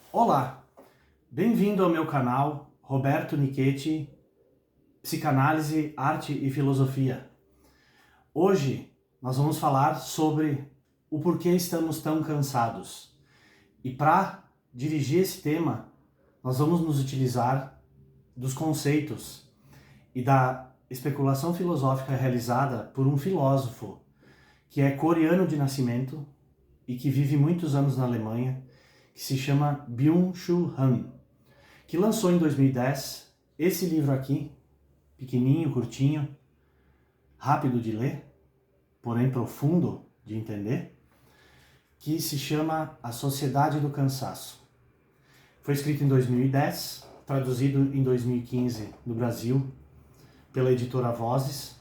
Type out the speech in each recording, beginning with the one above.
Olá, bem-vindo ao meu canal Roberto Nichetti, Psicanálise, Arte e Filosofia. Hoje nós vamos falar sobre o porquê estamos tão cansados. E para dirigir esse tema, nós vamos nos utilizar dos conceitos e da especulação filosófica realizada por um filósofo que é coreano de nascimento e que vive muitos anos na Alemanha, que se chama Byung-Chul Han, que lançou em 2010 esse livro aqui, pequenininho, curtinho, rápido de ler, porém profundo de entender, que se chama A Sociedade do Cansaço. Foi escrito em 2010, traduzido em 2015 no Brasil, pela editora Vozes.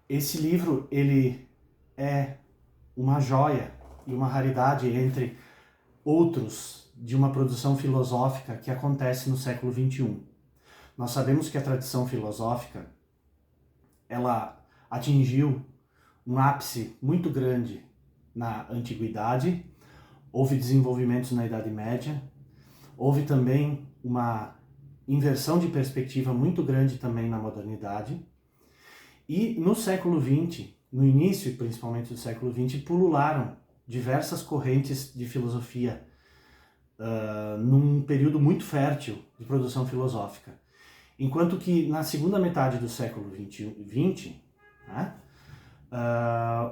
Esse livro, ele é uma joia e uma raridade entre outros de uma produção filosófica que acontece no século XXI. Nós sabemos que a tradição filosófica, ela atingiu um ápice muito grande na Antiguidade, houve desenvolvimentos na Idade Média, houve também uma inversão de perspectiva muito grande também na modernidade, e no século XX, no início principalmente do século XX, pulularam diversas correntes de filosofia num período muito fértil de produção filosófica. Enquanto que na segunda metade do século XX, né,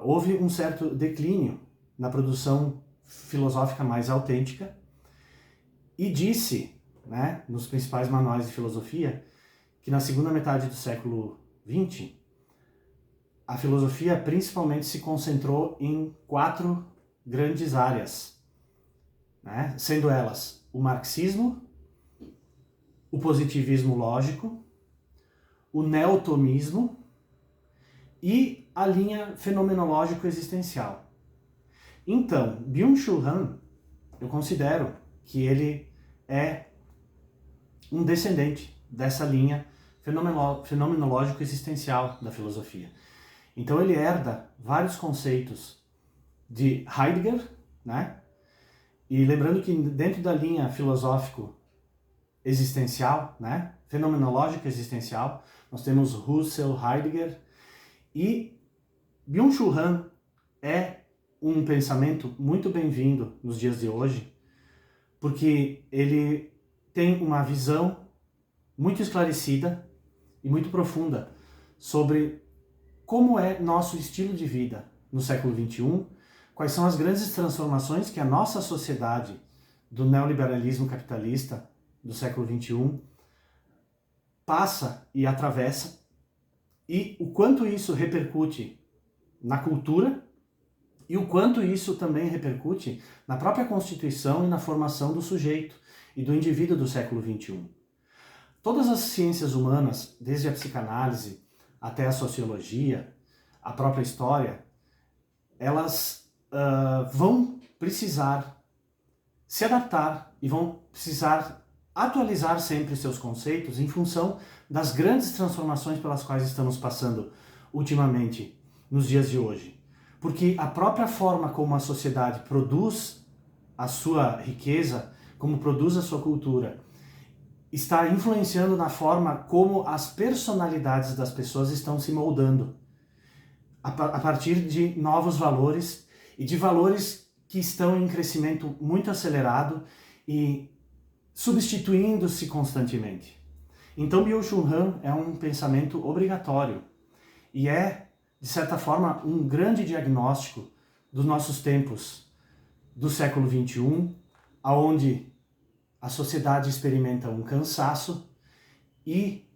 houve um certo declínio na produção filosófica mais autêntica, e disse, né, nos principais manuais de filosofia, que na segunda metade do século XX, a filosofia principalmente se concentrou em 4 grandes áreas, né, sendo elas o marxismo, o positivismo lógico, o neotomismo e a linha fenomenológico-existencial. Então, Byung-Chul Han, eu considero que ele é um descendente dessa linha fenomenológico-existencial da filosofia. Então ele herda vários conceitos de Heidegger, né? E lembrando que dentro da linha filosófico-existencial, né, fenomenológico-existencial, nós temos Husserl, Heidegger, e Byung-Chul Han é um pensamento muito bem-vindo nos dias de hoje, porque ele tem uma visão muito esclarecida e muito profunda sobre como é nosso estilo de vida no século XXI, quais são as grandes transformações que a nossa sociedade do neoliberalismo capitalista do século XXI passa e atravessa, e o quanto isso repercute na cultura e o quanto isso também repercute na própria Constituição e na formação do sujeito e do indivíduo do século XXI. Todas as ciências humanas, desde a psicanálise até a sociologia, a própria história, elas vão precisar se adaptar e vão precisar atualizar sempre seus conceitos em função das grandes transformações pelas quais estamos passando ultimamente, nos dias de hoje. Porque a própria forma como a sociedade produz a sua riqueza, como produz a sua cultura, está influenciando na forma como as personalidades das pessoas estão se moldando a partir de novos valores e de valores que estão em crescimento muito acelerado e substituindo-se constantemente. Então Byung-Chul Han é um pensamento obrigatório e é, de certa forma, um grande diagnóstico dos nossos tempos do século XXI, onde a sociedade experimenta um cansaço e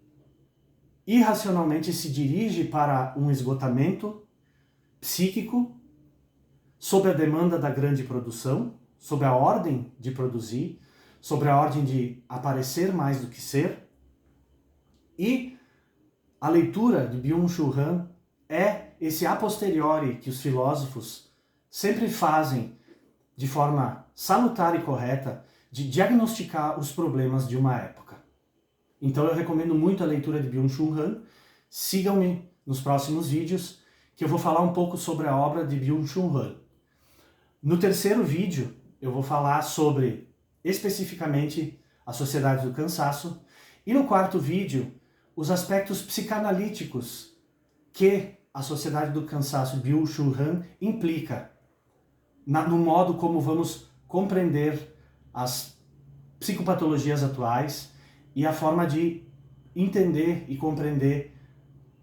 irracionalmente se dirige para um esgotamento psíquico sob a demanda da grande produção, sob a ordem de produzir, sobre a ordem de aparecer mais do que ser. E a leitura de Byung-Chul Han é esse a posteriori que os filósofos sempre fazem de forma salutar e correta de diagnosticar os problemas de uma época. Então eu recomendo muito a leitura de Byung-Chul Han. Sigam-me nos próximos vídeos, que eu vou falar um pouco sobre a obra de Byung-Chul Han. No terceiro vídeo, eu vou falar sobre especificamente a Sociedade do Cansaço, e no quarto vídeo, os aspectos psicanalíticos que a Sociedade do Cansaço Byung-Chul Han implica no modo como vamos compreender as psicopatologias atuais e a forma de entender e compreender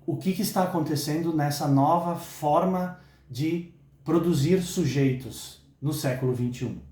o que está acontecendo nessa nova forma de produzir sujeitos no século XXI.